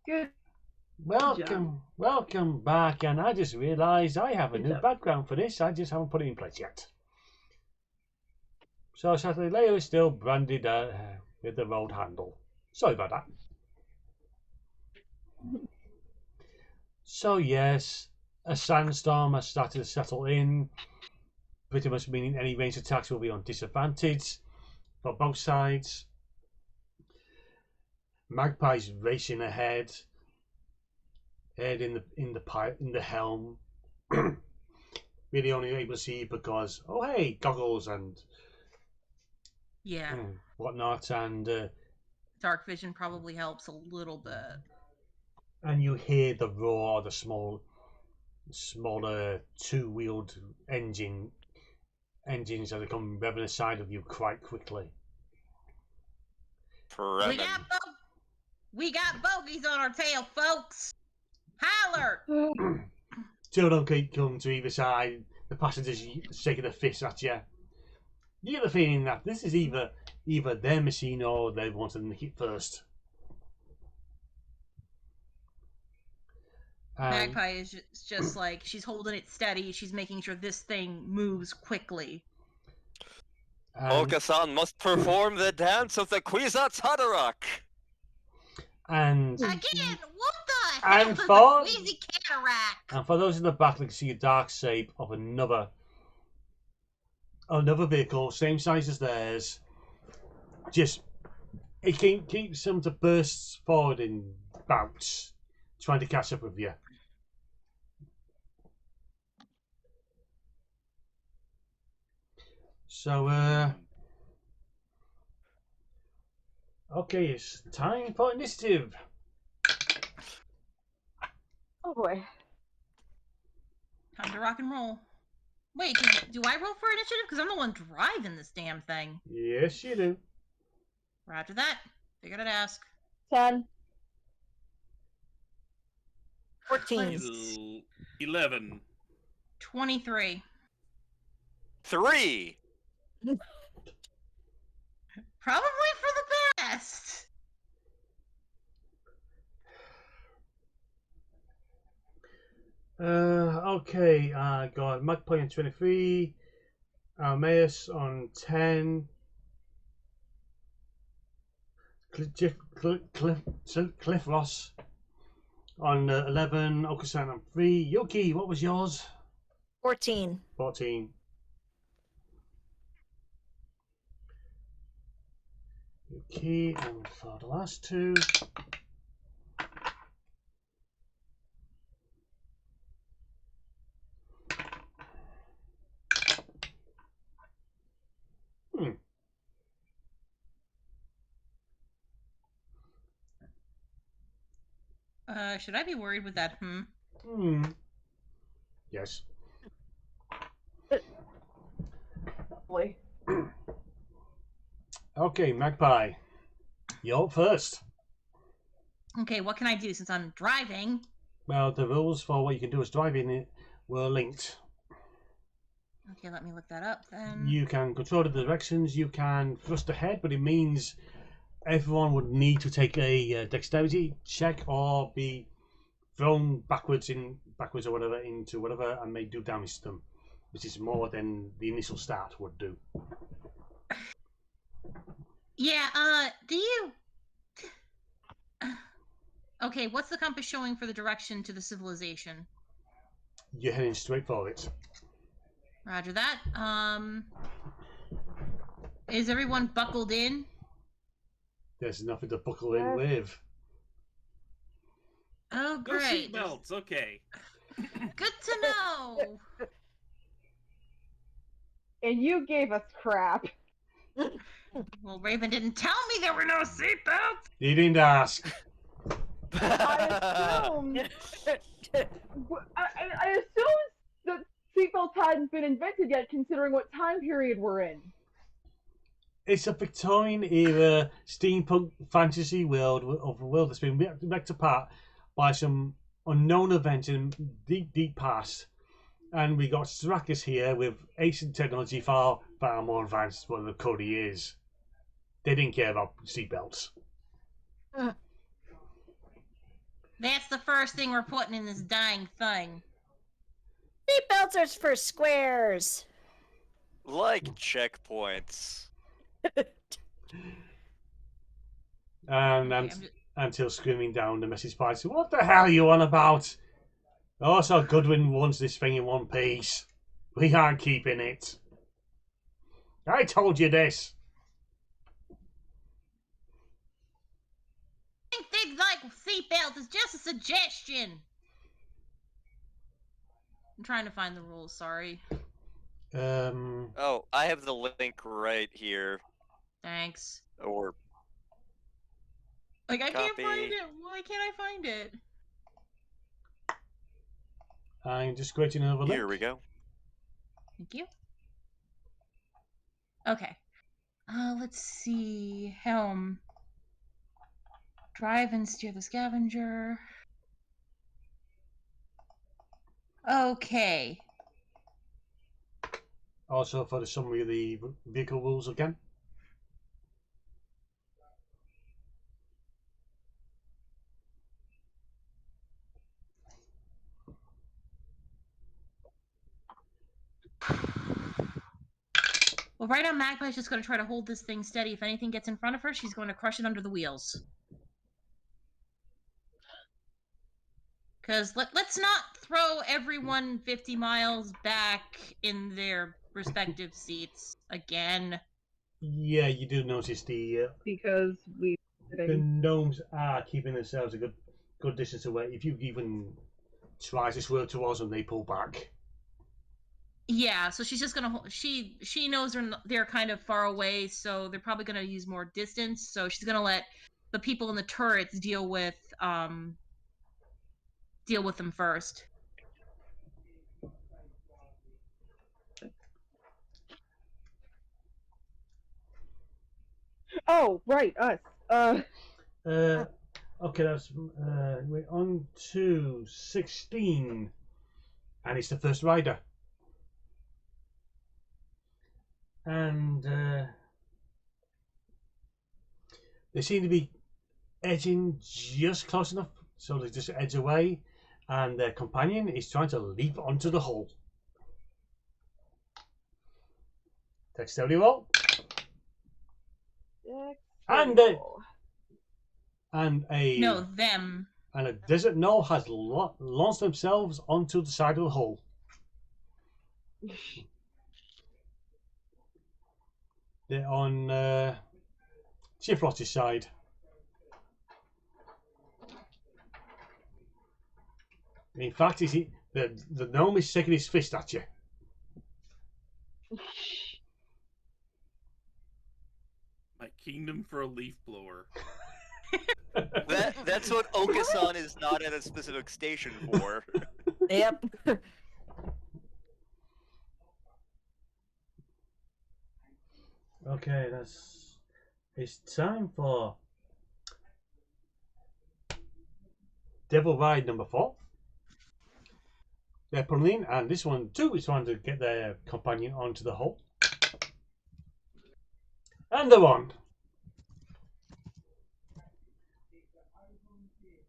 Good. Welcome back. And I just realised I have a new background for this. I just haven't put it in place yet. So Saturday layer is still branded with the road handle. Sorry about that. So yes, a sandstorm has started to settle in, pretty much meaning any ranged attacks will be on disadvantage for both sides. Magpie's racing ahead, head in the helm. Really only able to see because hey, goggles and whatnot, and dark vision probably helps a little bit. And you hear the roar of the smaller two-wheeled engines that are coming revving aside of you quite quickly. We got bogeys on our tail, folks. Holler! Two of them keep coming to either side. The passengers shaking their fists at you. You get the feeling that this is either their machine or they want to nick it first. Magpie is just like, she's holding it steady. She's making sure this thing moves quickly. Okasan must perform the dance of the Kwisatz Haderach. And again, what the hell is a Queasy Cataract? And for those in the back, they can see a dark shape of another vehicle, same size as theirs. Just it keeps them to burst forward in bouts, trying to catch up with you. So, okay, it's time for initiative. Oh boy. Time to rock and roll. Wait, do I roll for initiative? Because I'm the one driving this damn thing. Yes, you do. Roger that. Figured I'd ask. 10. 14. 11. 23. 3. Probably for the best. Okay, got Magpie on 23, Almaeus on 10, Cliff Ross on 11, Okasan on 3. Yuki, what was yours? 14. 14. Yuki, and for the last two. Should I be worried with that? Yes. Boy. Okay, Magpie. You're up first. Okay, what can I do since I'm driving? Well, the rules for what you can do as driving it were linked. Okay, let me look that up then. You can control the directions, you can thrust ahead, but it means everyone would need to take a dexterity check or be thrown backwards or whatever into whatever and may do damage to them, which is more than the initial start would do. Yeah, do you... Okay, what's the compass showing for the direction to the civilization? You're heading straight for it. Roger that. Is everyone buckled in? There's nothing to buckle in with. Oh, great. No seatbelts, okay. Good to know. And you gave us crap. Well, Raven didn't tell me there were no seatbelts. You didn't ask. I assumed that seatbelts hadn't been invented yet, considering what time period we're in. It's a Victorian era steampunk fantasy world of a world that's been ripped apart by some unknown event in deep past, and we got Strackers here with ancient technology far more advanced than the Cody is. They didn't care about seatbelts. That's the first thing we're putting in this dang thing. Seatbelts are for squares. Like checkpoints. And Okay, I'm just... until screaming down the message pipe, what the hell are you on about? Oh, so Goodwin wants this thing in one piece. We aren't keeping it. I told you this. I think things like seatbelts is just a suggestion. I'm trying to find the rules, sorry. Oh, I have the link right here. Thanks. Or Like, I can't Copy. find it. Why can't I find it? I'm just creating another link. here we go. Thank you. Okay. Let's see. Helm. Drive and steer the scavenger. Okay. Also for the summary of the vehicle rules again. Well, right now, Magpie's just going to try to hold this thing steady. If anything gets in front of her, she's going to crush it under the wheels. Because let's not throw everyone 50 miles back in their respective seats again. Yeah, you do notice the Because gnomes are keeping themselves a good distance away. If you even try to swerve towards them, they pull back. Yeah, so she's just gonna she knows they're kind of far away, so they're probably gonna use more distance. So she's gonna let the people in the turrets deal with them first. Oh, right, us. Okay, that's we're on to 16, and it's the first rider. And they seem to be edging just close enough, so they just edge away, and their companion is trying to leap onto the hull. Dexterity roll. And a No, them. And a desert gnoll has launched themselves onto the side of the hull. They're on Chief Ross's side. In fact, the gnome is shaking his fist at you. My kingdom for a leaf blower. That's what Okasan is not at a specific station for. Yep. Okay, it's time for Devil Ride number 4. They're pulling in, and this one too is trying to get their companion onto the hull. And they're on.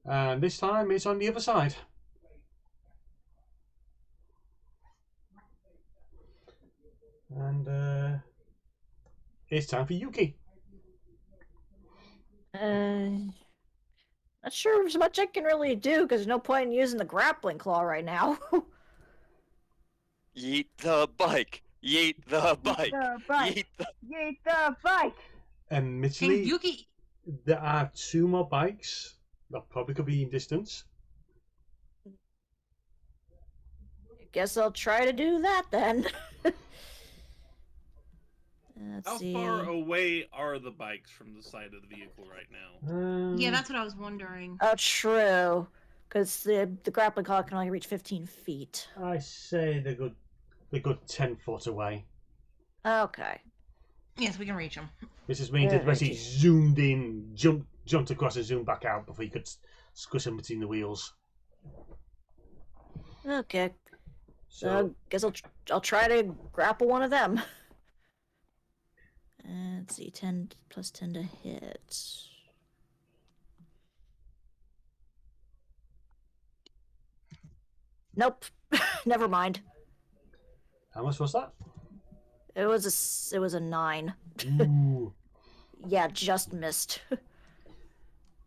And this time it's on the other side. And it's time for Yuki. Not sure there's much I can really do because there's no point in using the grappling claw right now. Yeet the bike. Yeet the bike. The bike. Yeet the... Yeet the bike. Admittedly, Hey, Yuki. there are 2 more bikes that probably could be in distance. Guess I'll try to do that then. Let's How see. far away are the bikes from the side of the vehicle right now? Yeah, that's what I was wondering. Oh, true. Because the grappling claw can only reach 15 feet. I say they're good 10 foot away. Okay. Yes, we can reach them. This just means that basically zoomed in, jumped across and zoomed back out before you could squish them between the wheels. Okay. So So guess I'll try to grapple one of them. Let's see, 10 plus 10 to hit. Nope. Never mind. How much was that? It was a 9. Ooh. Yeah, just missed.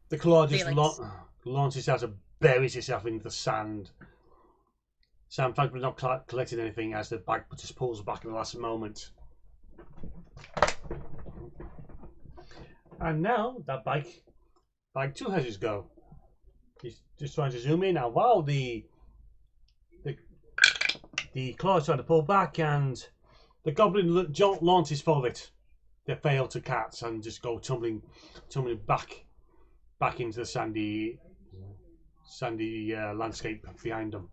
The claw just Felix. launches out and buries itself into the sand. Sam thankfully not collecting anything as the bag just pulls back at the last moment. And now that bag 2 has his go. He's just trying to zoom in now while the claw is trying to pull back and the goblin launches for it. They fail to catch and just go tumbling back into the sandy landscape behind them.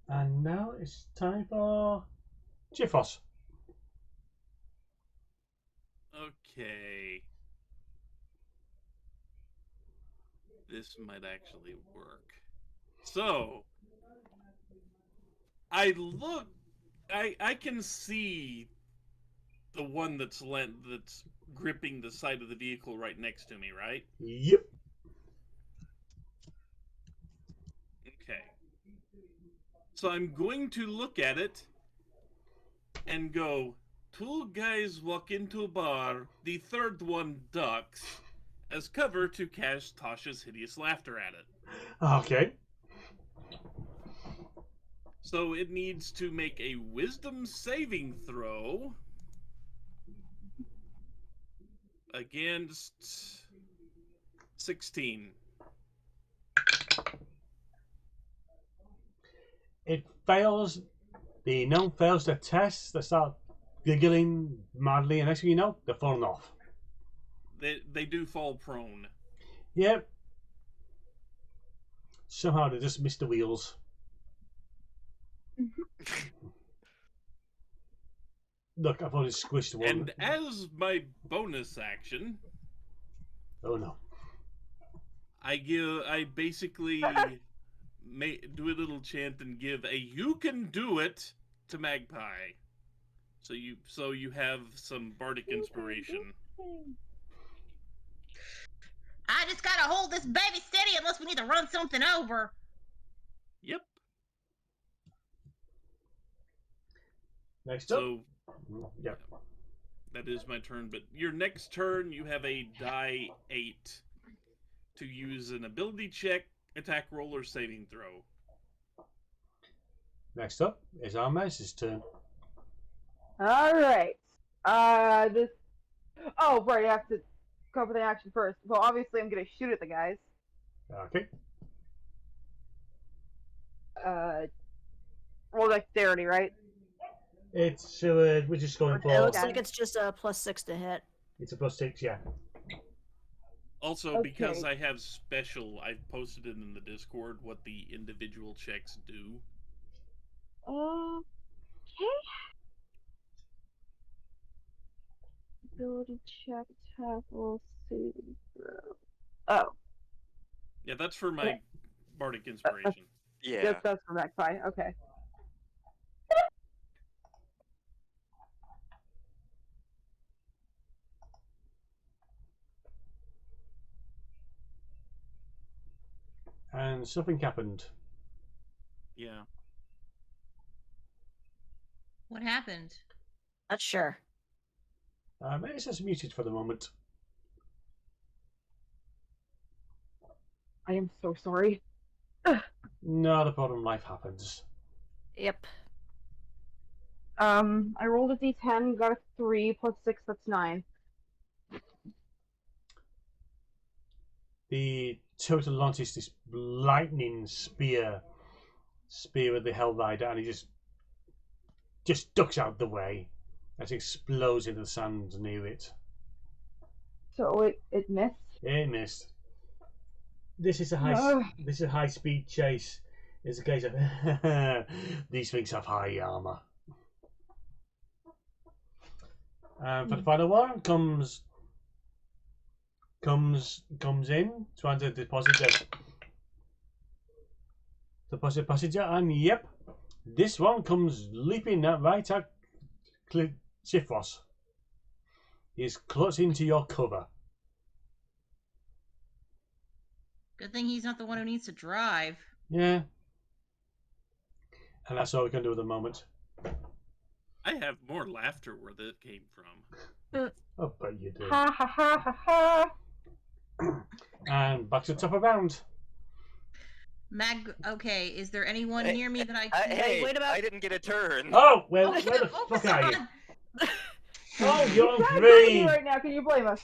And now it's time for Chifos. Okay. This might actually work. So, I can see the one that's gripping the side of the vehicle right next to me, right? Yep. Okay. So I'm going to look at it and go, 2 guys walk into a bar, the third one ducks, as cover to catch Tasha's hideous laughter at it. Okay. So it needs to make a wisdom saving throw against 16. It fails. The gnome fails the test. They start giggling madly, and next thing you know, they're falling off. They do fall prone. Yep. Somehow they just missed the wheels. Look, I've already squished one. And as my bonus action, Oh no. I basically do a little chant and give a "you can do it" to Magpie. So you have some bardic inspiration. I just gotta hold this baby steady unless we need to run something over. Yep. Next up. So Yep. that is my turn, but your next turn you have a die 8 to use an ability check, attack roll, or saving throw. Next up is our mouse's turn. All right. This. Oh, right. I have to cover the action first. Well, obviously, I'm gonna shoot at the guys. Okay. Roll dexterity, right? It's we're just going It for. looks like it's just a +6 to hit. It's a +6, yeah. Also, Okay. because I have special, I've posted it in the Discord what the individual checks do. Okay. Ability check, attack, roll, saving throw. Oh. Yeah, that's for my bardic inspiration. Yeah. That's for Magpie. Okay. And something happened. Yeah. What happened? Not sure. Maybe it's just muted for the moment. I am so sorry. Not a problem. Life happens. Yep. I rolled a d10, got a 3 plus 6, that's 9. The total launches this lightning spear at the Hell Rider, and he just ducks out the way as it explodes into the sand near it. So it missed. It missed. This is a high speed chase. It's a case of these things have high armor. For the final one comes in trying to deposit passenger, and yep, this one comes leaping right at Chifros. He's clutched into your cover. Good thing he's not the one who needs to drive. Yeah. And that's all we can do at the moment. I have more laughter where that came from. I bet you do. Ha ha ha ha ha. And back to the top of round. Okay, is there anyone near me that I can... Hey, wait about- I didn't get a turn. Oh, well, Oh, where the fuck are you? Okasan! Oh, you're He's green! right now. Can you blame us?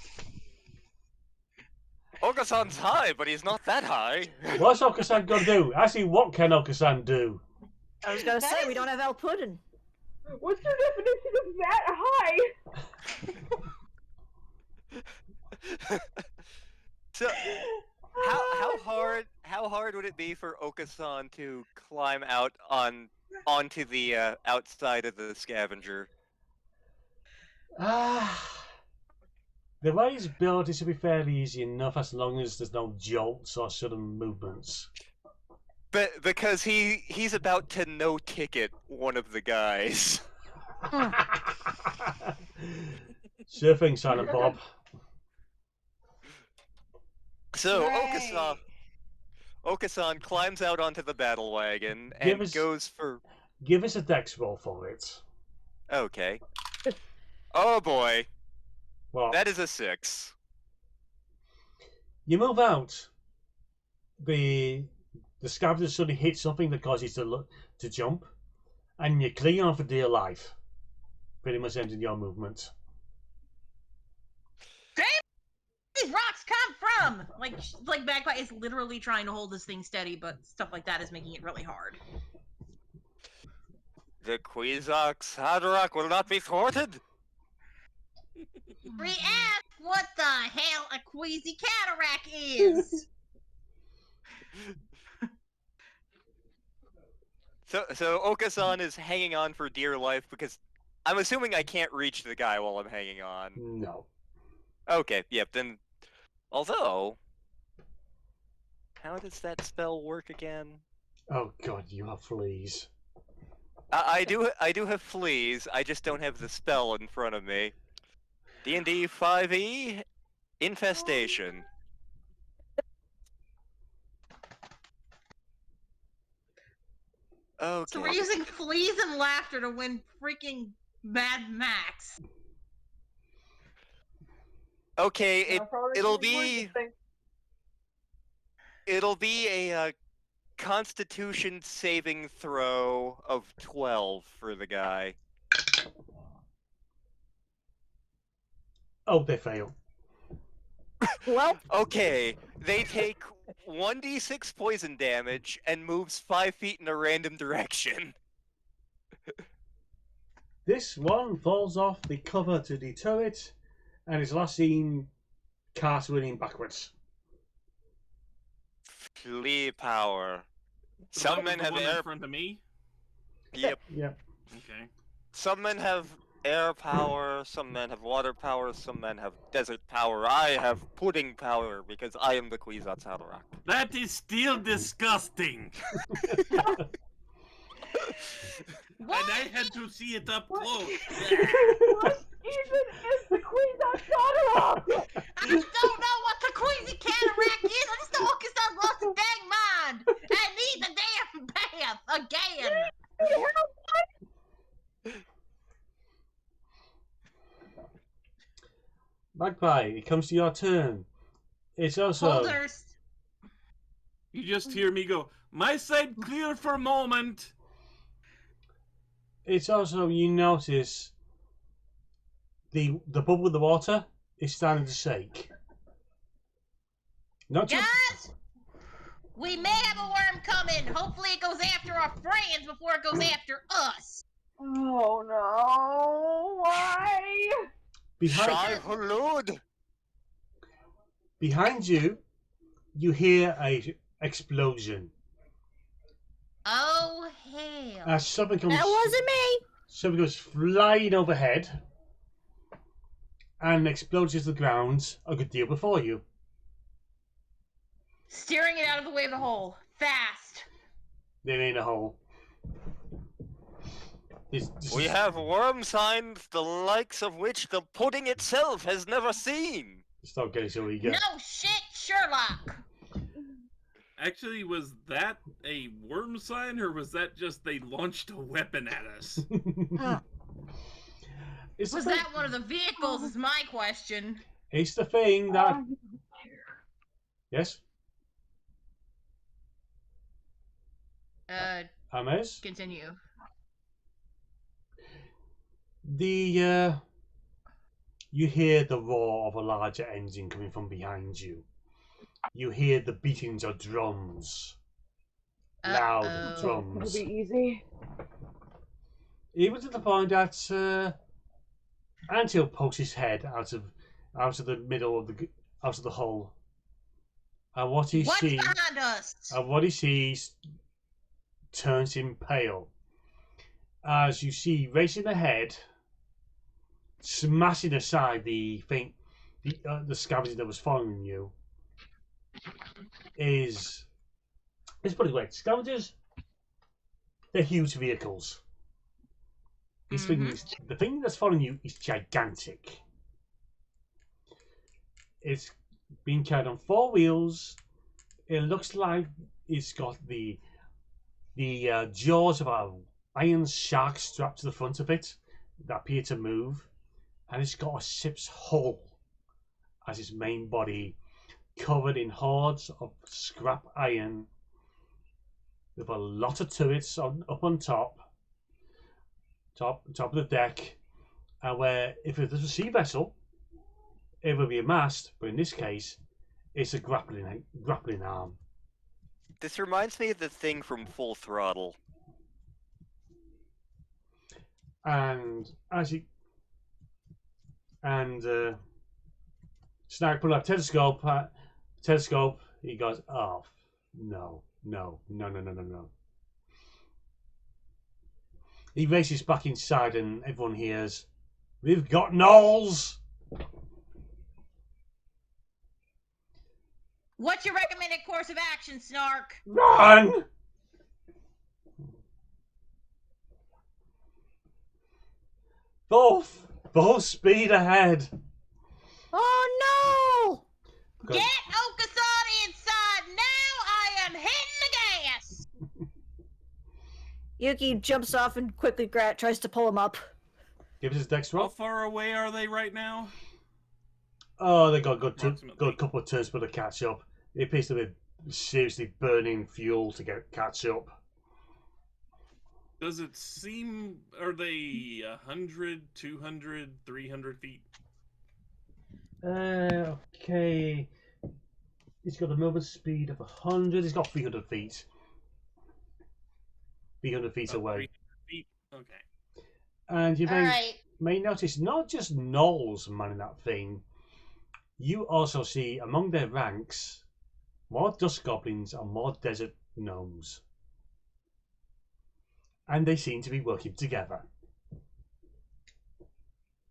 Okasan's high, but he's not that high. What's Okasan gonna do? Actually, what can Okasan do? I was gonna That say is- we don't have El Puddin. What's your definition of that high? So, how hard would it be for Okasan to climb out onto the outside of the scavenger? The way it's built, it should be fairly easy enough as long as there's no jolts or sudden movements. But because he's about to no ticket one of the guys. Sure thing, Silent Bob. So Right. Okasan climbs out onto the battle wagon and goes for... Give us a dex roll for it. Okay. Oh boy, Well, that is a 6. you move out. The scavenger suddenly hits something that causes you to jump, and you cling on for dear life. Pretty much ending your movement. These rocks come from? Like Magpie is literally trying to hold this thing steady, but stuff like that is making it really hard. The Quizarch's hard rock will not be thwarted. We ask what the hell a queasy cataract is. So Okasan is hanging on for dear life because I'm assuming I can't reach the guy while I'm hanging on. No. Okay, yep, then... Although... How does that spell work again? Oh god, you have fleas. I do have fleas, I just don't have the spell in front of me. D&D 5e, Infestation. Okay. So we're using fleas and laughter to win freaking Mad Max. Okay, Probably it'll the worst be- thing. it'll be a Constitution saving throw of 12 for the guy. Oh, they fail. Well, Okay, they take 1d6 poison damage and moves 5 feet in a random direction. This one falls off the cover to the turret and is last seen cartwheeling backwards. Flea power. So Some that was men the have one air. in front of me. Yep. Yep. Okay. Some men have air power, some men have water power, some men have desert power. I have pudding power because I am the Kwisatz Haderach. That is still disgusting. What? And I had to see it up close. What even is the Queen of Haderach? I don't know what the queasy cataract is. I just know Okasan lost his dang mind and needs a damn bath again. Magpie, it comes to your turn. It's also Holders. You just hear me go, my side clear for a moment. It's also, you notice the bubble in the water is starting to shake. Not just, Guys, we may have a worm coming. Hopefully it goes after our friends before it goes after us. Oh no! Why? Shai Hulud! behind you, you hear a explosion. Oh, hell. As something comes, that wasn't me. something goes flying overhead and explodes to the ground a good deal before you. Steering it out of the way of the hole. Fast. There ain't a hole. We have worm signs the likes of which the pudding itself has never seen. Stop getting so eager. No shit, Sherlock. Actually, was that a worm sign, or was that just they launched a weapon at us? It's Was the thing, that one of the vehicles? Is my question. it's the thing that yes, Amez. Continue. The you hear the roar of a larger engine coming from behind you. You hear the beatings of drums. Loud Uh-oh. drums. It'll be easy. Even to the point that Antil pokes his head out of the middle of the hull. And what he What's sees behind us? turns him pale. As you see racing ahead, smashing aside the scavenger that was following you, is let's put it away. Scavengers, they're huge vehicles. This the thing that's following you is gigantic. It's being carried on 4 wheels. It looks like it's got the jaws of an iron shark strapped to the front of it that appear to move, and it's got a ship's hull as its main body, covered in hordes of scrap iron, with a lot of turrets up on top of the deck, and where if it was a sea vessel, it would be a mast, but in this case, it's a grappling arm. This reminds me of the thing from Full Throttle. And Snag put up telescope. He goes, oh no. He races back inside, and everyone hears, "We've got Knowles." What's your recommended course of action, Snark? Run! Full speed ahead. Oh no! Get Okasani inside now! I am hitting the gas! Yuki jumps off and quickly tries to pull him up. Give us his dex How roll. far away are they right now? Oh, they got a good Approximately. couple of turns for the catch up. It appears to be seriously burning fuel to catch up. Does it seem... Are they 100, 200, 300 feet? Okay. It's got a movement speed of 100. It's got 300 feet. 300 feet away. 300 feet? Okay. And you Alright. may notice not just Knowles manning that thing. You also see among their ranks more dust goblins and more desert gnomes. And they seem to be working together.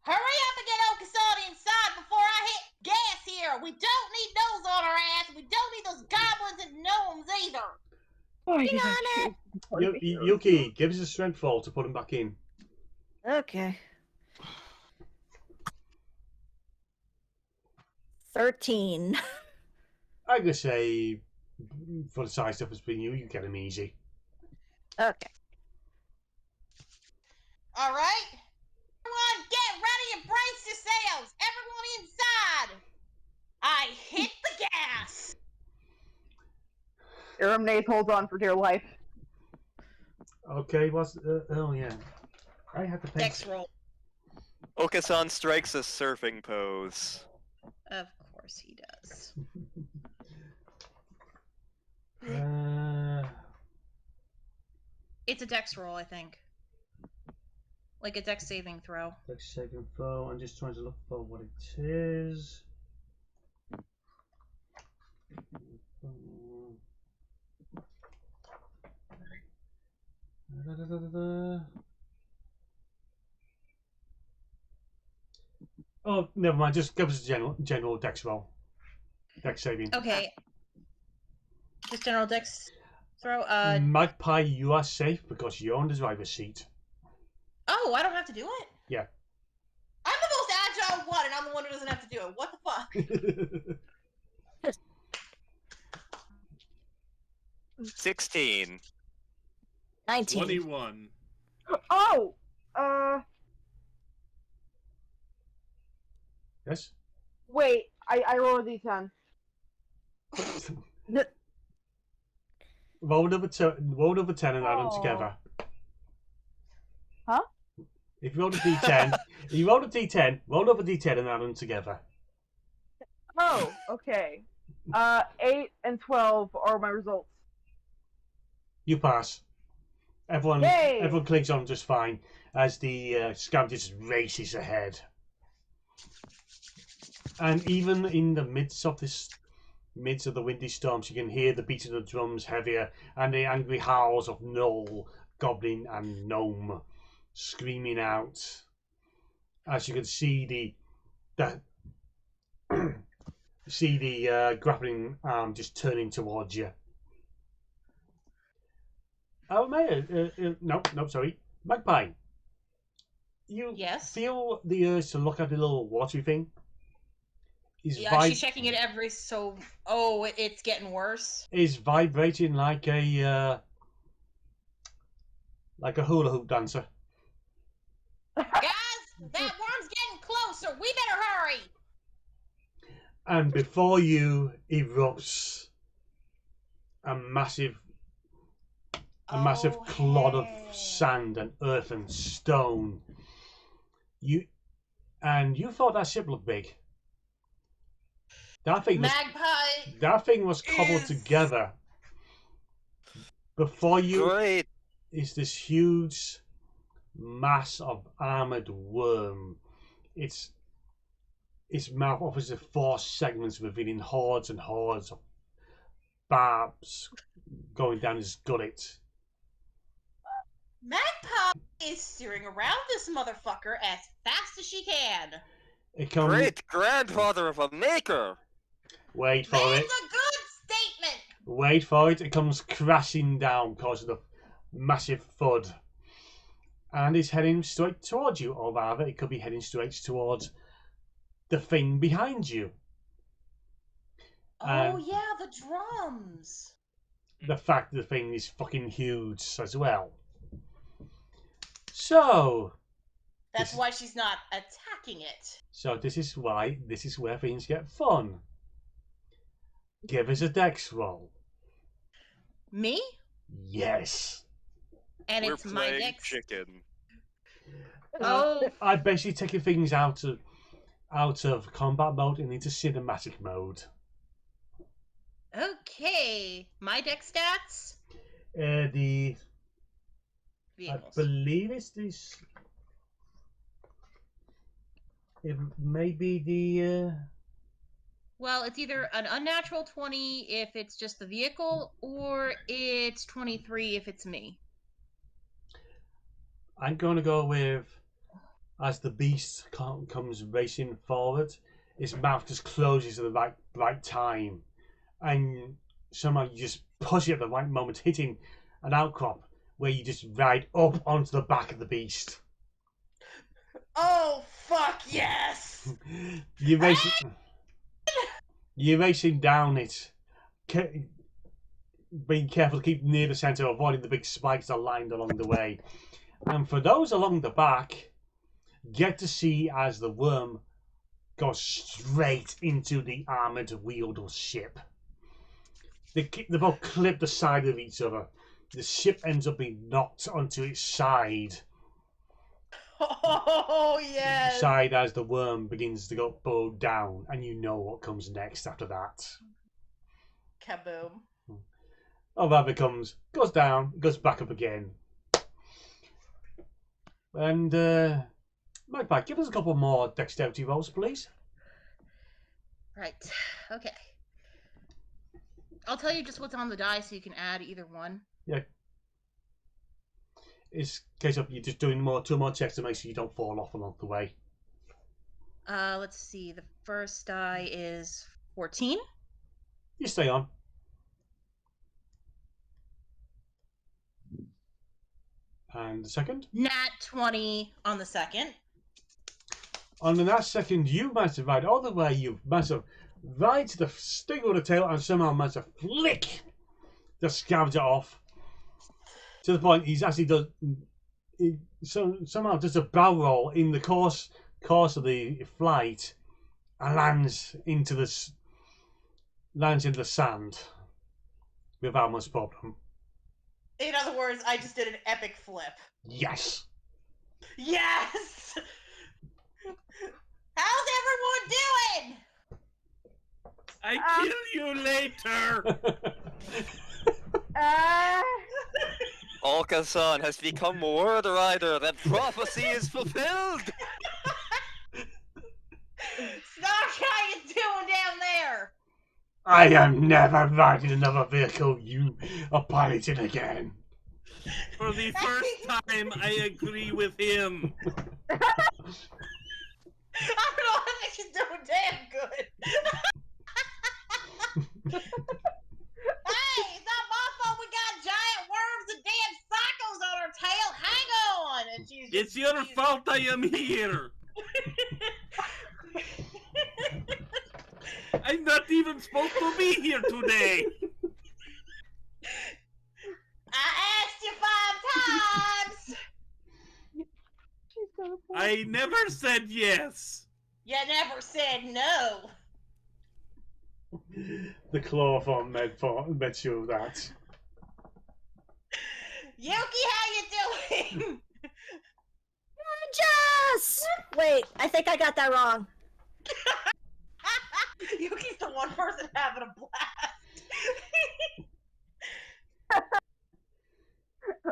Hurry up and get Okasani inside before I hit gas here! We don't need those on our ass! We don't need those goblins and gnomes either! Oh, Hang on it. Yuki, give us a strength roll to put him back in. Okay. 13. I'm going to say, for the size difference between you get him easy. Okay. Alright? Everyone get ready and brace yourselves! Everyone inside! I hit the gas! Aramnath holds on for dear life. Okay, oh yeah. I have to pay. Dex roll. Okasan strikes a surfing pose. Of course he does. It's a dex roll, I think. Like a dex saving throw. Dex saving throw. I'm just trying to look for what it is. Oh, never mind. Just give us a general dex roll. Dex saving. Okay. Just general dex throw. Magpie, you are safe because you're on the driver's seat. Oh, I don't have to do it? Yeah. I'm the most agile one, and I'm the one who doesn't have to do it. What the fuck? 16. 19. 21. Oh! Yes? Wait. I rolled a d10. Roll another 10 and add them Oh. together. Huh? If you roll a d10, you roll a d10, roll another d10 and add them together. Oh, okay. 8 and 12 are my results. You pass. Everyone Yay! clicks on just fine as the scout just races ahead. And even in the midst of the windy storms, you can hear the beating of the drums heavier and the angry howls of gnoll, goblin, and gnome screaming out. As you can see the grappling arm just turning towards you. Oh, no, sorry, Magpie. You Yes? feel the urge to look at the little watery thing. Yeah, she's checking it every so... Oh, it's getting worse. Is vibrating like a hula hoop dancer. Guys, that worm's getting closer. We better hurry. And before you erupts a massive clod of sand and earth and stone. You thought that ship looked big. That thing was cobbled together. Before you Great. is this huge mass of armored worm. Its mouth offers the 4 segments, revealing hordes and hordes of barbs going down his gullet. Magpie is steering around this motherfucker as fast as she can. It comes. Great grandfather of a maker. Wait for That's it. a good statement. Wait for it. It comes crashing down, causing a massive thud, and it's heading straight towards you, or rather, it could be heading straight towards the thing behind you. Oh yeah, the drums. The fact that the thing is fucking huge as well. So That's why she's not attacking it. So this is where things get fun. Give us a dex roll. Me? Yes. And We're it's my playing next. chicken. Oh, I basically taking things out of combat mode and into cinematic mode. okay. My deck stats. I Vehicles. believe it's this. It may be the. Well, it's either an unnatural 20 if it's just the vehicle, or it's 23 if it's me. I'm going to go with, as the beast comes racing forward, its mouth just closes at the right time, and somehow you just push it at the right moment, hitting an outcrop where you just ride up onto the back of the beast. Oh, fuck yes! You're racing down it, being careful to keep near the centre, avoiding the big spikes that are lined along the way. And for those along the back, get to see as the worm goes straight into the armoured wheeled ship. They both clip the side of each other. The ship ends up being knocked onto its side. Oh, yes! Side as the worm begins to go bowed down, and you know what comes next after that. Kaboom. Oh, that goes down, goes back up again. And, Magpie, give us a couple more dexterity rolls, please. Right. Okay. I'll tell you just what's on the die so you can add either one. Yeah. It's a case of you're just doing two more checks to make sure you don't fall off along the way. Let's see. The first die is 14. You stay on. And the second? Nat 20 on the second. On that second, you managed to ride all the way. You managed to ride to the sting of the tail and somehow managed to flick just scabs it off. To the point he's actually does. Somehow does a barrel roll in the course of the flight and lands into the sand without much problem. In other words, I just did an epic flip. Yes. Yes! How's everyone doing? I kill you later. Olka-san has become a word rider. That prophecy is fulfilled. Snark, how you doing down there? I am never riding another vehicle you are piloting again. For the first time, I agree with him. I don't know, I think she's doing damn good. Hey, it's not my fault we got giant worms and damn psychos on our tail. Hang on! And she's It's your fault I am here. I'm not even supposed to be here today. I asked you 5 times. I never said yes. You never said no. The chloroform made sure of that. Yuki, how you doing? Just wait. I think I got that wrong. Yuki's the one person having a blast.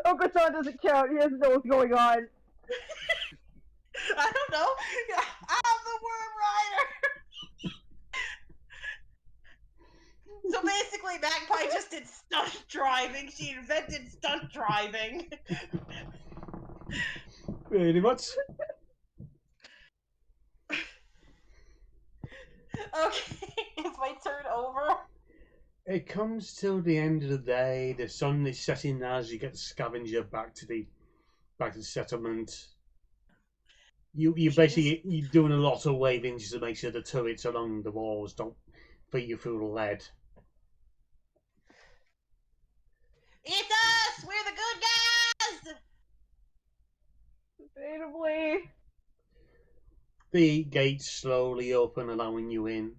Okasan doesn't count. He doesn't know what's going on. I don't know. I'm the worm rider. So basically, Magpie just did stunt driving. She invented stunt driving. Pretty much. Okay, is my turn over? It comes till the end of the day. The sun is setting as you get the scavenger back to the settlement. You're doing a lot of waving just to make sure the turrets along the walls don't feed you through the lead. It's us! We're the good guys! Debatably. The gates slowly open, allowing you in.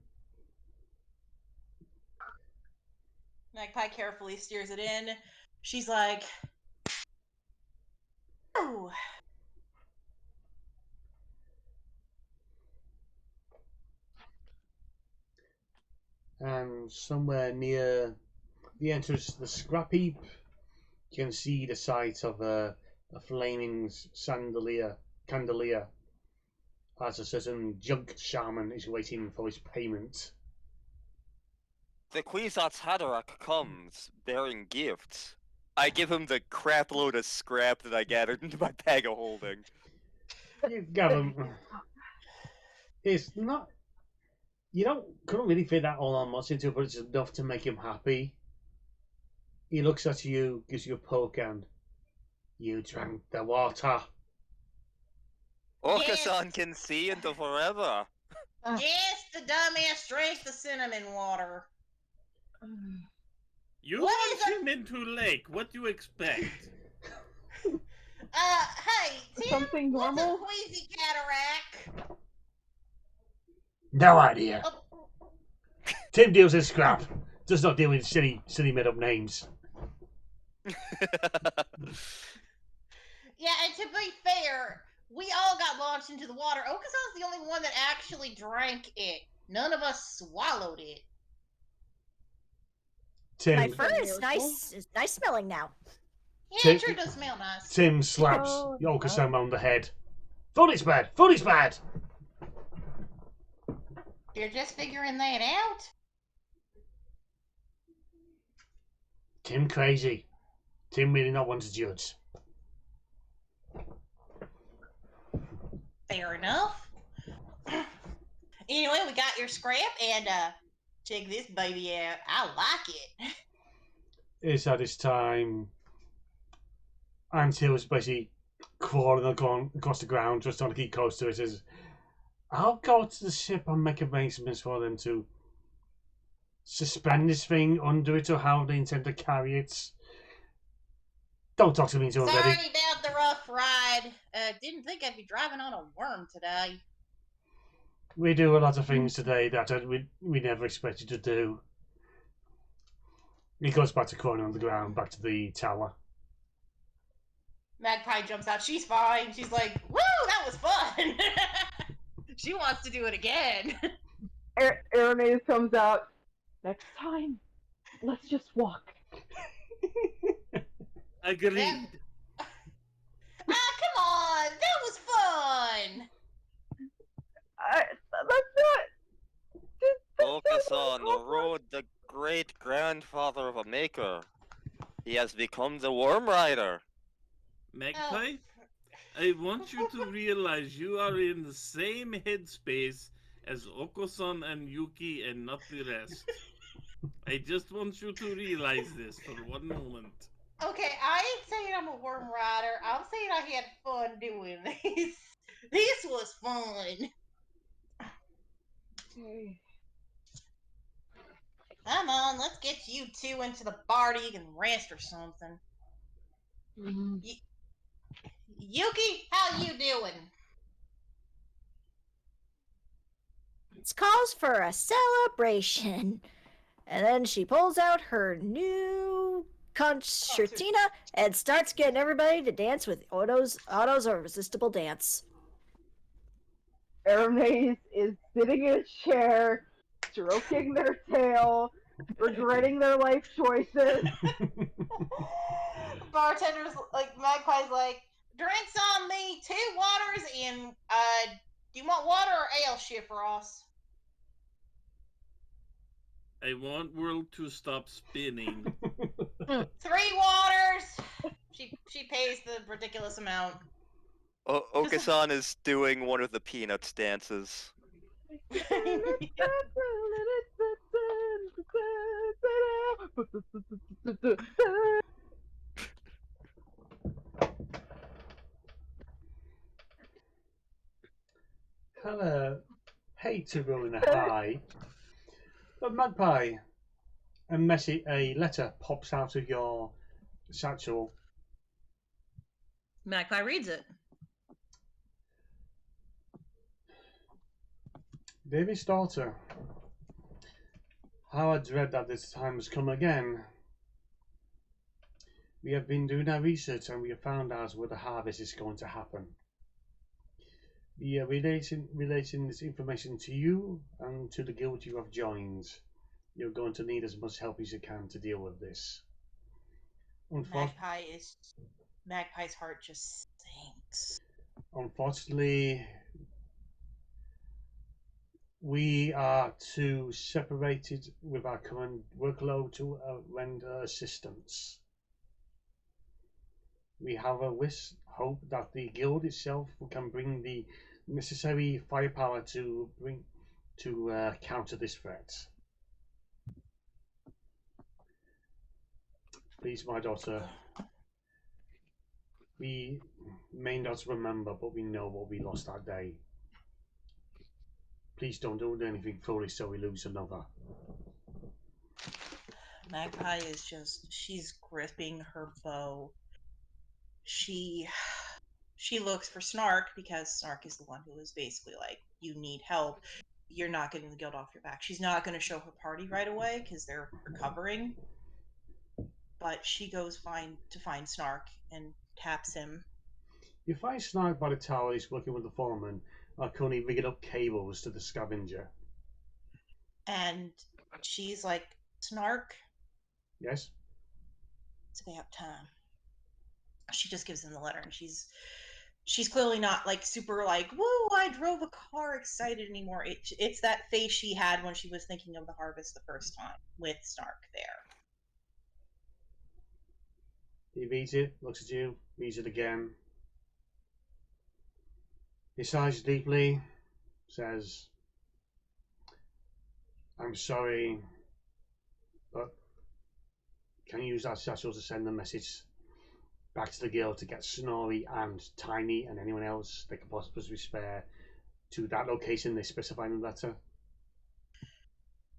Magpie carefully steers it in. She's like, "Oh." And somewhere near the entrance to the scrap heap, you can see the sight of a flaming candelier, as a certain junk shaman is waiting for his payment. The Kwisatz Haderach comes bearing gifts. I give him the crap load of scrap that I gathered into my bag of holding. You gather, it's not. You couldn't really fit that all that much into it, but it's enough to make him happy. He looks at you, gives you a poke, and you drank the water. Orca-san can see into forever. Yes, the dumbass drank the cinnamon water. You What launch is him into lake. What do you expect? Hey, Tim, Something what's a normal? queasy cataract? No idea. Oh, Tim deals in scrap. Does not deal with silly made up names. yeah, and to be fair, we all got launched into the water. Okasan's the only one that actually drank it. None of us swallowed it. My Tim fur is nice. It's nice smelling now. Yeah, it sure does smell nice. Tim slaps Oh, Yokosan on the head. Food is bad. Food is bad. You're just figuring that out? Tim crazy. Tim really not want to judge. Fair enough. Anyway, we got your scrap, and check this baby out. I like it. It's at this time. Until it's basically crawling across the ground, just trying to keep close to it. Says, I'll go to the ship and make arrangements for them to suspend this thing under it or how they intend to carry it. Don't talk to me until I'm Sorry ready. about the rough ride. Didn't think I'd be driving on a worm today. We do a lot of things today that we never expected to do. He goes back to crawling on the ground, back to the tower. Magpie jumps out. She's fine. She's like, woo, that was fun. She wants to do it again. Aranese comes out. Next time, let's just walk. Agreed. Come on. That was fun. That's not. Focus on the road, the great-grandfather of a maker. He has become the Worm Rider. Magpie, I want you to realize you are in the same headspace as Oko-san and Yuki and not the rest. I just want you to realize this for one moment. Okay, I ain't saying I'm a worm rider. I'm saying I had fun doing this. This was fun. Come on, let's get you two into the bar so you can rest or something. Yuki, how you doing? It calls for a celebration. And then she pulls out her new concertina and starts getting everybody to dance with Otto's irresistible dance. Aranese is sitting in a chair, stroking their tail, regretting their life choices. Bartender's like, Magpie's like, drinks on me, 2 waters, and do you want water or ale, Shifrost? I want world to stop spinning. 3 waters. She pays the ridiculous amount. Okasan is doing one of the Peanuts dances. Hello. Hate to ruin a high. But Magpie, a letter pops out of your satchel. Magpie reads it. Dearest daughter, how I dread that this time has come again. We have been doing our research and we have found out where the harvest is going to happen. We are relating this information to you and to the guild you have joined. You're going to need as much help as you can to deal with this. Magpie's heart just sinks. Unfortunately, we are too separated with our current workload to render assistance. We have a hope that the guild itself can bring the necessary firepower to counter this threat. Please, my daughter, we may not remember, but we know what we lost that day. Please don't do anything foolish so we lose another. Magpie is she's gripping her bow. She looks for Snark because Snark is the one who is basically like, you need help. You're not getting the guild off your back. She's not going to show her party right away because they're recovering. But she goes to find Snark and taps him. You find Snark by the tower. He's working with the foreman, currently rigging up cables to the scavenger. And she's like, Snark? Yes? It's about time. She just gives him the letter, and she's clearly not like super like, woo, I drove a car excited anymore. It's that face she had when she was thinking of the harvest the first time with Snark there. He reads it, looks at you, reads it again. He sighs deeply, says, I'm sorry, but can you use that satchel to send a message back to the guild to get Snorri and Tiny and anyone else they can possibly spare to that location they specify in the letter?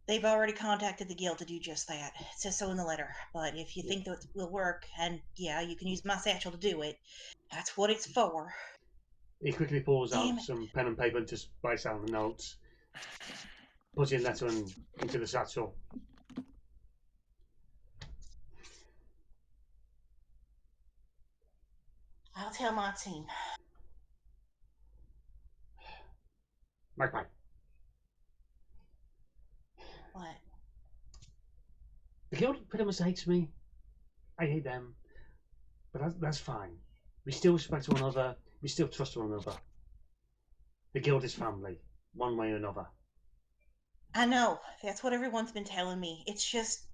They've already contacted the guild to do just that. It says so in the letter. But if you think that will work, and yeah, you can use my satchel to do it, that's what it's for. He quickly pulls Damn out it. some pen and paper and just writes down the notes. Puts in letter into the satchel. I'll tell my team. Magpie. What? The guild pretty much hates me. I hate them. But that's fine. We still respect one another. We still trust one another. The guild is family, one way or another. I know. That's what everyone's been telling me. It's just...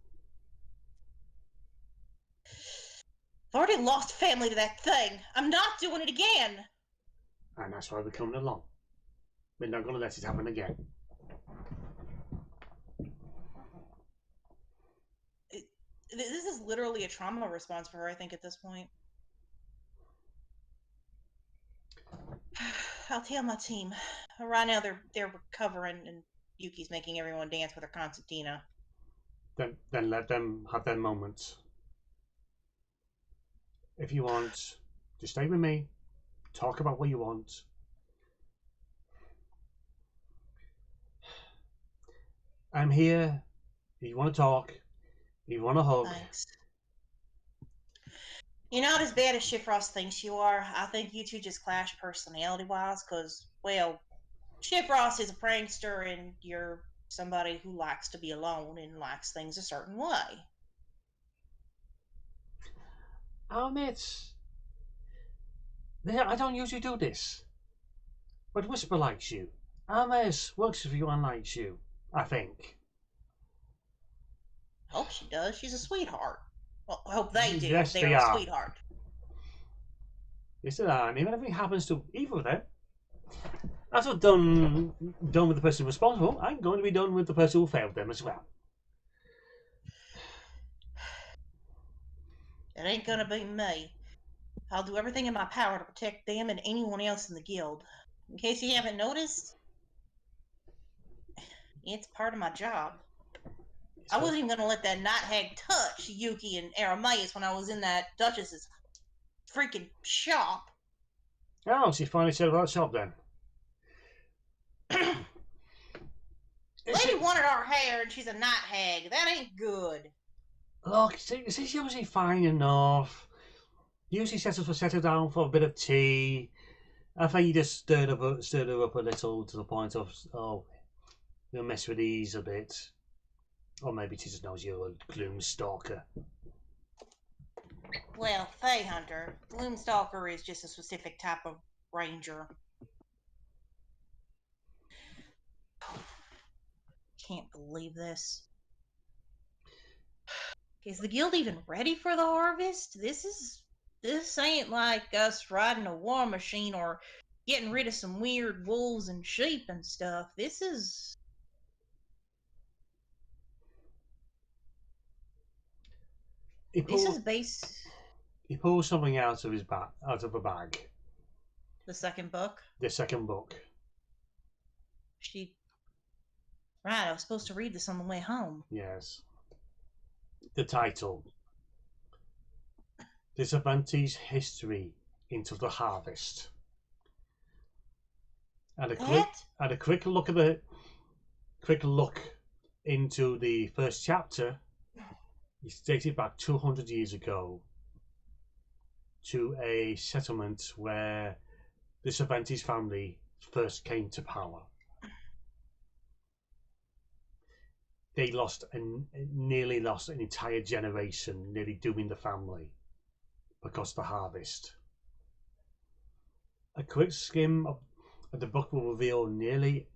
I've already lost family to that thing. I'm not doing it again. And that's why we're coming along. We're not going to let it happen again. This is literally a trauma response for her, I think, at this point. I'll tell my team. Right now, they're recovering, and Yuki's making everyone dance with her concertina. Then let them have their moments. If you want, just stay with me. Talk about what you want. I'm here. If you want to talk, if you want to hug. Thanks. You're not as bad as Shifrost thinks you are. I think you two just clash personality-wise, because, well, Shifrost is a prankster, and you're somebody who likes to be alone and likes things a certain way. Oh, mates. I don't usually do this. But Whisper likes you. Hermes works with you and likes you, I think. I hope she does. She's a sweetheart. Well, I hope they do. Yes, They're they a are. sweetheart. Yes, they are. And if anything happens to either of them, as I've done with the person responsible, I'm going to be done with the person who failed them as well. It ain't gonna be me. I'll do everything in my power to protect them and anyone else in the guild. In case you haven't noticed, it's part of my job. I wasn't even gonna let that night hag touch Yuki and Arameus when I was in that Duchess's freaking shop. Oh, she finally said about shop then. Lady wanted our hair and she's a night hag. That ain't good. Look, she's usually fine enough. Usually settle down for a bit of tea. I think you just stirred her up a little to the point of, oh, you'll mess with these a bit. Or maybe she just knows you're a gloom stalker. Well, Fae Hunter. Gloomstalker is just a specific type of ranger. Can't believe this. Is the guild even ready for the harvest? This ain't like us riding a war machine or getting rid of some weird wolves and sheep and stuff. This is... He pulls something out of his bag, out of a bag. The second book? The second book. Right, I was supposed to read this on the way home. Yes. The title. This Avanti's History into the Harvest. And a quick look into the first chapter. It's dated back 200 years ago to a settlement where the Cervantes family first came to power. They nearly lost an entire generation, nearly dooming the family because of the harvest. A quick skim of the book will reveal nearly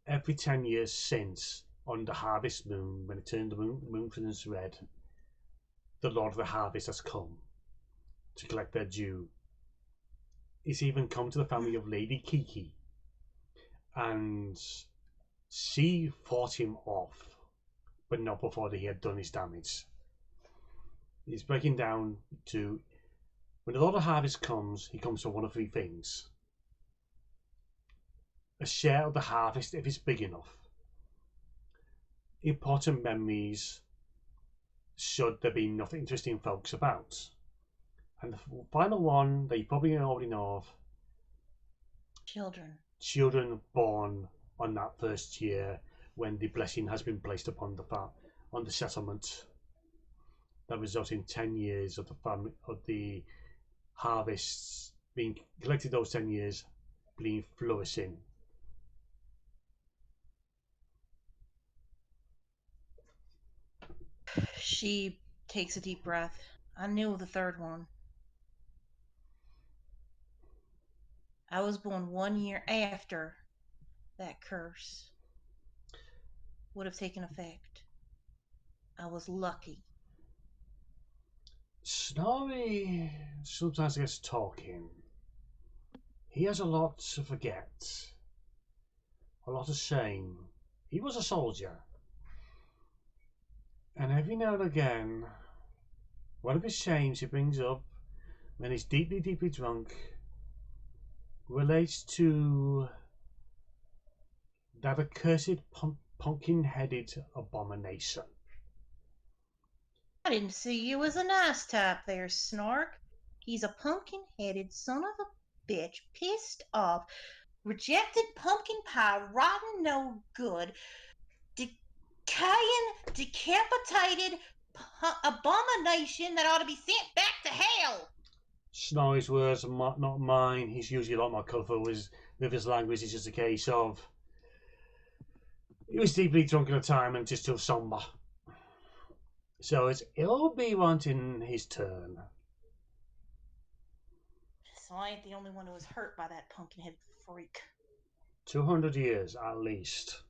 every 10 years since, on the harvest moon, when it turned the moon turns red, the Lord of the Harvest has come to collect their due. It's even come to the family of Lady Kiki, and she fought him off, but not before he had done his damage. He's breaking down to, when the Lord of the Harvest comes, he comes for one of three things. A share of the harvest if it's big enough. important memories should there be nothing interesting folks about. And the final one that you probably already know of, children born on that first year when the blessing has been placed upon the settlement, that results in 10 years of the harvests being collected, those 10 years being flourishing. She takes a deep breath. I knew the third one. I was born 1 year after that curse would have taken effect. I was lucky. Snorri sometimes gets talking. He has a lot to forget, a lot of shame. He was a soldier, and every now and again, one of his shames he brings up when he's deeply, deeply drunk relates to that accursed pumpkin-headed abomination. I didn't see you as a nice type there, Snark. He's a pumpkin-headed son of a bitch, pissed off, rejected pumpkin pie, rotten no good, decaying, decapitated abomination that ought to be sent back to hell. Snorri's words are not mine. He's usually a lot more colourful with his language. It's just a case of he was deeply drunk at the time and just too somber. So he'll be wanting his turn. So I ain't the only one who was hurt by that pumpkin-headed freak. 200 years at least.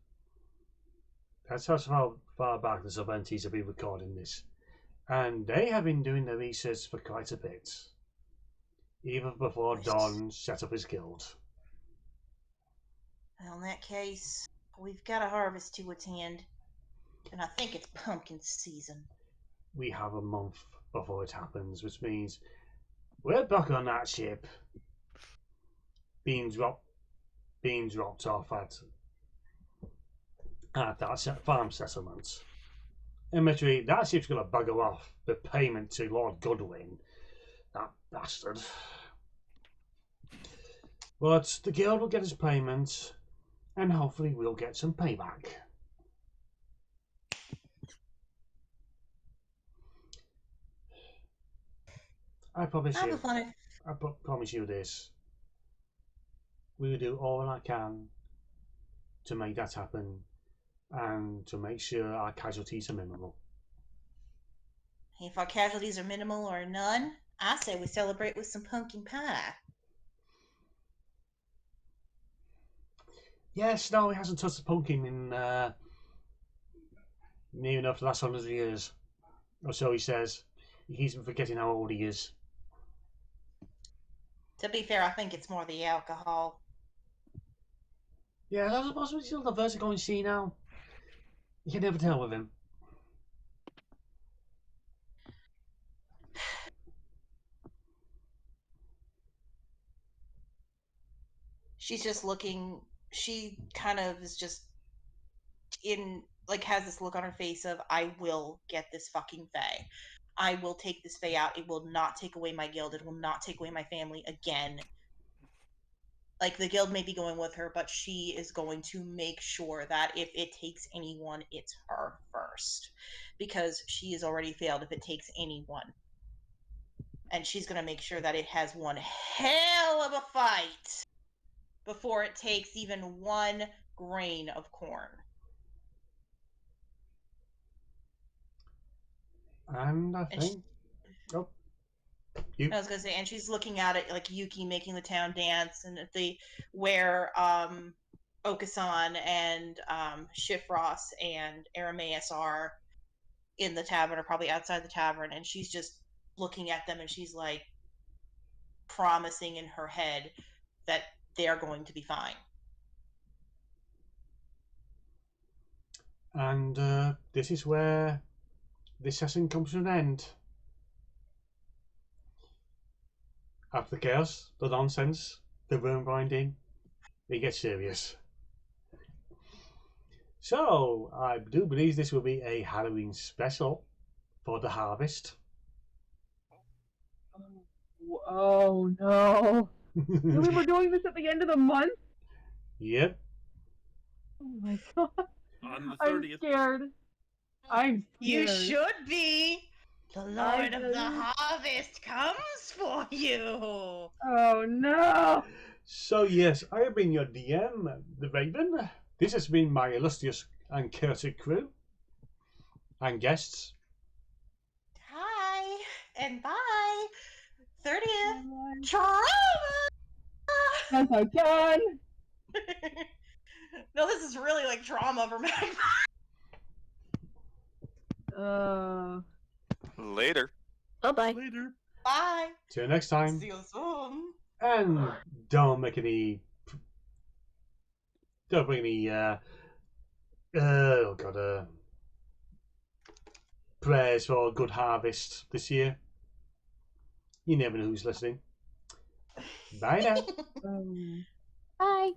That's how far back the Servantes have been recording this. And they have been doing their research for quite a bit. Even before Don set up his guild. Well, in that case, we've got a harvest to attend. And I think it's pumpkin season. We have a month before it happens, which means we're back on that ship. Being dropped off at that farm settlement. And literally, that ship's going to bugger off the payment to Lord Goodwin. That bastard. But the guild will get his payment, and hopefully we'll get some payback. I promise you this. We will do all I can to make that happen and to make sure our casualties are minimal. If our casualties are minimal or none, I say we celebrate with some pumpkin pie. Yes, no, he hasn't touched a pumpkin in near enough the last 100 years. Or so he says. He's forgetting how old he is. To be fair, I think it's more the alcohol. Yeah, that's possible. He's still the vertigo and see now. You can never tell with him. She's just looking. She kind of is just has this look on her face of, I will get this fucking Fae. I will take this Fae out. It will not take away my guild. It will not take away my family again. Like, the guild may be going with her, but she is going to make sure that if it takes anyone, it's her first. Because she has already failed if it takes anyone. And she's going to make sure that it has one hell of a fight before it takes even 1 grain of corn. And I think... I was gonna say, and she's looking at it like Yuki making the town dance, and where Okasan and Shifross and Arameus are in the tavern, or probably outside the tavern, and she's just looking at them, and she's like promising in her head that they are going to be fine. And this is where this session comes to an end. After the chaos, the nonsense, the worm binding, we get serious. So, I do believe this will be a Halloween special for the harvest. Oh no. Really, we're doing this at the end of the month? Yep. Oh my god. On the I'm 30th. scared. I'm You scared. should be. The Lord of the didn't- Harvest comes for you. Oh no. So, yes, I have been your DM, the Raven. This has been my illustrious and courteous crew and guests. Hi and bye. 30th. Trauma. Yes, I can. No, this is really like trauma for me. Later. Bye-bye. Later. Bye. Till next time. See you soon. And don't make any. Don't bring any. Prayers for a good harvest this year. You never know who's listening. Bye now. Um, Bye.